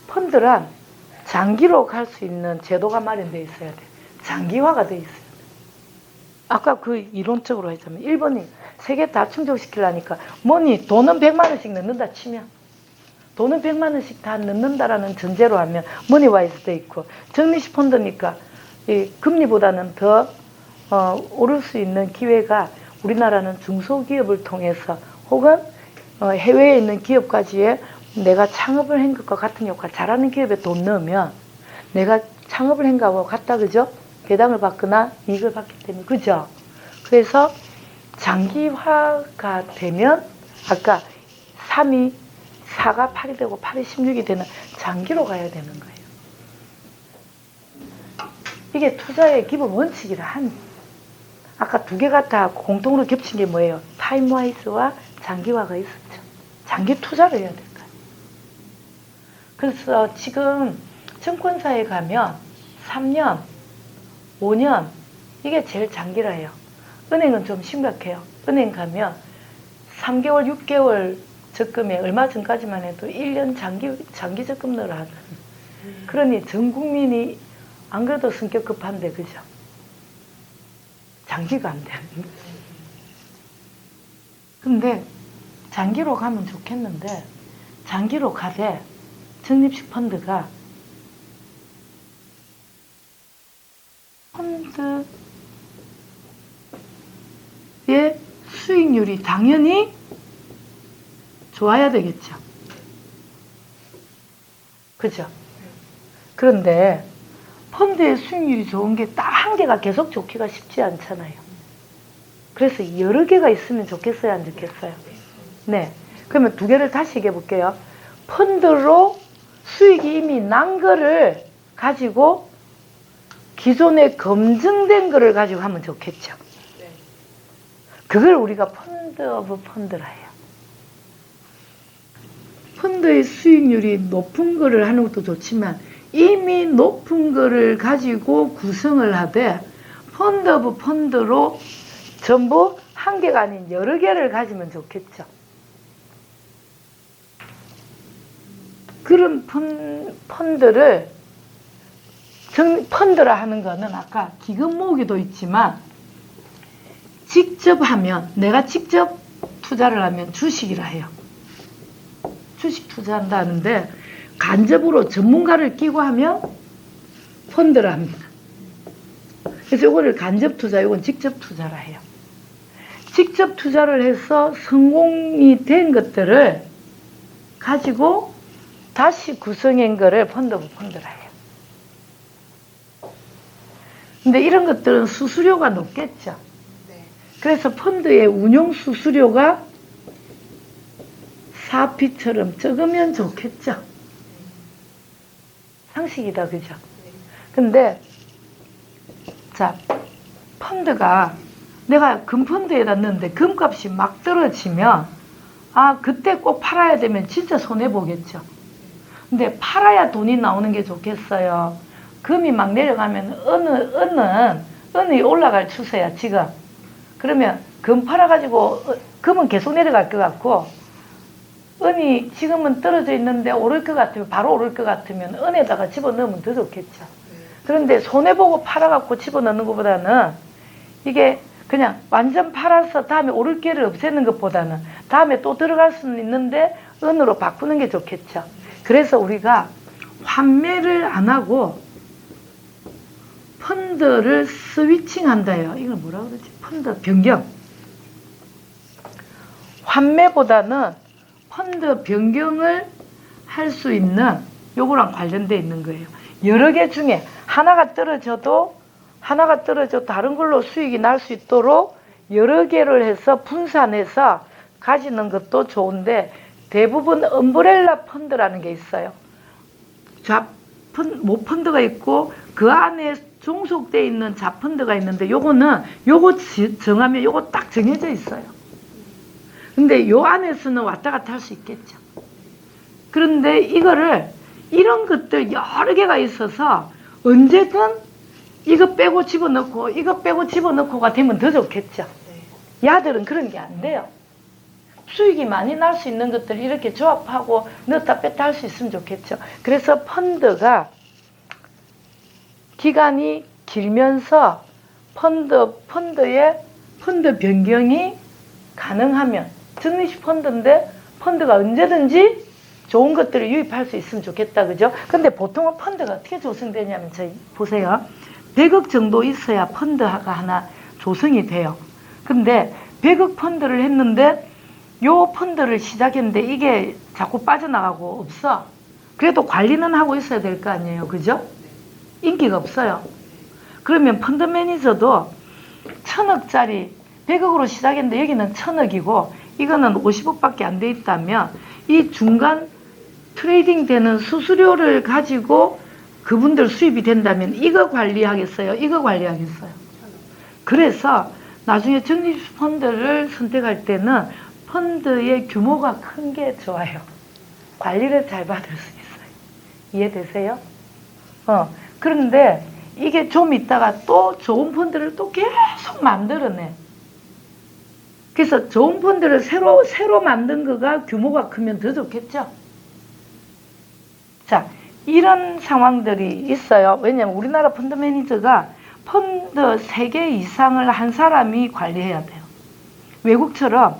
펀드란 장기로 갈 수 있는 제도가 마련되어 있어야 돼. 장기화가 되어 있어요. 아까 그 이론적으로 했자면 일본이 세 개 다 충족시키려니까 뭐니 돈은 100만 원씩 넣는다 치면 돈은 100만 원씩 다 넣는다라는 전제로 하면 머니와이즈도 있고 적립식 펀드니까 이 금리보다는 더 오를 수 있는 기회가 우리나라는 중소기업을 통해서 혹은 해외에 있는 기업까지의 내가 창업을 한 것과 같은 역할 잘하는 기업에 돈 넣으면 내가 창업을 한 거하고 같다 그죠? 배당을 받거나 이익을 받기 때문에 그죠? 그래서 장기화가 되면 아까 3이 4가 8이 되고 8이 16이 되는 장기로 가야 되는 거예요. 이게 투자의 기본 원칙이라 한 아까 두 개가 다 공통으로 겹친 게 뭐예요? 타임와이즈와 장기화가 있었죠. 장기 투자를 해야 될 거예요. 그래서 지금 증권사에 가면 3년, 5년 이게 제일 장기라 해요. 은행은 좀 심각해요. 은행 가면 3개월, 6개월 적금에 얼마 전까지만 해도 1년 장기 적금 넣으라 하는. 그러니 전 국민이 안 그래도 성격 급한데 그죠? 장기가 안 되는 거지. 근데 장기로 가면 좋겠는데 장기로 가되 적립식 펀드의 수익률이 당연히 좋아야 되겠죠. 그죠? 그런데 펀드의 수익률이 좋은 게 딱 한 개가 계속 좋기가 쉽지 않잖아요. 그래서 여러 개가 있으면 좋겠어요, 안 좋겠어요? 네. 그러면 두 개를 다시 얘기해 볼게요. 펀드로 수익이 이미 난 거를 가지고 기존에 검증된 거를 가지고 하면 좋겠죠. 그걸 우리가 펀드 오브 펀드라 해요. 펀드의 수익률이 높은 거를 하는 것도 좋지만 이미 높은 거를 가지고 구성을 하되 펀드 오브 펀드로 전부 한 개가 아닌 여러 개를 가지면 좋겠죠. 그런 펀드를 펀드라 하는 거는 아까 기금 모으기도 있지만 직접 하면 내가 직접 투자를 하면 주식이라 해요. 주식 투자한다는데 간접으로 전문가를 끼고 하면 펀드라 합니다. 그래서 이거를 간접 투자, 이건 직접 투자라 해요. 직접 투자를 해서 성공이 된 것들을 가지고 다시 구성한 거를 펀드 오브 펀드라 해요. 근데 이런 것들은 수수료가 높겠죠. 그래서 펀드의 운용 수수료가 사피처럼 적으면 좋겠죠. 상식이다, 그죠? 근데, 자, 펀드가 내가 금펀드에 놨는데 금값이 막 떨어지면, 아, 그때 꼭 팔아야 되면 진짜 손해보겠죠. 근데 팔아야 돈이 나오는 게 좋겠어요. 금이 막 내려가면 은이 올라갈 추세야, 지금. 그러면 금 팔아가지고 금은 계속 내려갈 것 같고 은이 지금은 떨어져 있는데 오를 것 같으면 바로 오를 것 같으면 은에다가 집어넣으면 더 좋겠죠. 그런데 손해보고 팔아갖고 집어넣는 것보다는 이게 그냥 완전 팔아서 다음에 오를 기회를 없애는 것보다는 다음에 또 들어갈 수는 있는데 은으로 바꾸는 게 좋겠죠. 그래서 우리가 환매를 안 하고 펀드를 스위칭 한다요. 이걸 뭐라 그러지? 펀드 변경. 환매보다는 펀드 변경을 할 수 있는 요거랑 관련되어 있는 거예요. 여러 개 중에 하나가 떨어져도 다른 걸로 수익이 날 수 있도록 여러 개를 해서 분산해서 가지는 것도 좋은데 대부분 엄브렐라 펀드라는 게 있어요. 모펀드가 있고 그 안에 종속되어 있는 자펀드가 있는데 요거 정하면 요거 딱 정해져 있어요. 근데 요 안에서는 왔다 갔다 할 수 있겠죠. 그런데 이런 것들 여러 개가 있어서 언제든 이거 빼고 집어넣고가 되면 더 좋겠죠. 야들은 그런 게 안 돼요. 수익이 많이 날 수 있는 것들 이렇게 조합하고 넣었다 뺐다 할 수 있으면 좋겠죠. 그래서 펀드가 기간이 길면서 펀드의 펀드 변경이 가능하면 적립식 펀드인데 펀드가 언제든지 좋은 것들을 유입할 수 있으면 좋겠다. 그죠? 근데 보통은 펀드가 어떻게 조성되냐면 저희 보세요. 100억 정도 있어야 펀드가 하나 조성이 돼요. 근데 100억 펀드를 했는데 요 펀드를 시작했는데 이게 자꾸 빠져나가고 없어. 그래도 관리는 하고 있어야 될 거 아니에요. 그죠? 인기가 없어요. 그러면 펀드 매니저도 1000억짜리 100억으로 시작했는데 여기는 1000억이고 이거는 50억밖에 안 돼 있다면 이 중간 트레이딩 되는 수수료를 가지고 그분들 수입이 된다면 이거 관리하겠어요? 이거 관리하겠어요? 그래서 나중에 적립식 펀드를 선택할 때는 펀드의 규모가 큰 게 좋아요. 관리를 잘 받을 수 있어요. 이해되세요? 그런데 이게 좀 있다가 또 좋은 펀드를 또 계속 만들어내. 그래서 좋은 펀드를 새로 만든 거가 규모가 크면 더 좋겠죠? 자, 이런 상황들이 있어요. 왜냐면 우리나라 펀드 매니저가 펀드 3개 이상을 한 사람이 관리해야 돼요. 외국처럼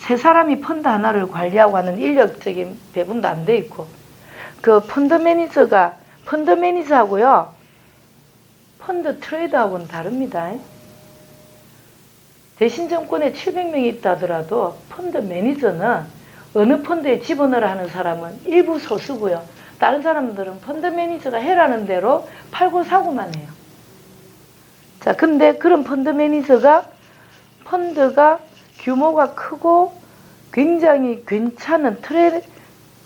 3사람이 펀드 하나를 관리하고 하는 인력적인 배분도 안 돼 있고, 그 펀드 매니저하고요, 펀드 트레이더하고는 다릅니다. 대신증권에 700명이 있다 하더라도 펀드 매니저는 어느 펀드에 집어넣으라 하는 사람은 일부 소수고요. 다른 사람들은 펀드 매니저가 해라는 대로 팔고 사고만 해요. 자, 근데 그런 펀드 매니저가 펀드가 규모가 크고 굉장히 괜찮은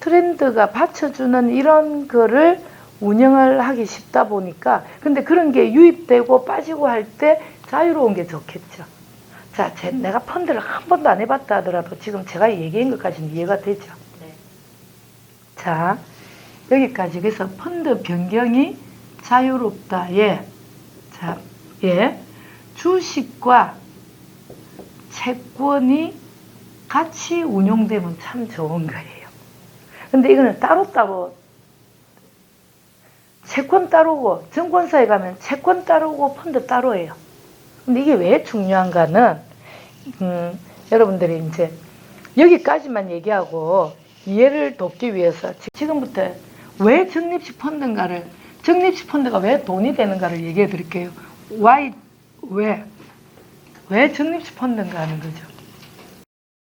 트렌드가 받쳐주는 이런 거를 운영을 하기 쉽다 보니까, 근데 그런 게 유입되고 빠지고 할 때 자유로운 게 좋겠죠. 자, 내가 펀드를 한 번도 안 해봤다 하더라도 지금 제가 얘기한 것까지는 이해가 되죠. 네. 자, 여기까지. 그래서 펀드 변경이 자유롭다. 예. 자, 예. 주식과 채권이 같이 운용되면 참 좋은 거예요. 근데 이거는 따로따로, 채권 따로고, 증권사에 가면 채권 따로고 펀드 따로예요. 근데 이게 왜 중요한가는, 여러분들이 이제 여기까지만 얘기하고 이해를 돕기 위해서 지금부터 왜 적립식 펀드인가를, 적립식 펀드가 왜 돈이 되는가를 얘기해 드릴게요. 왜 적립식 펀드인가 하는 거죠.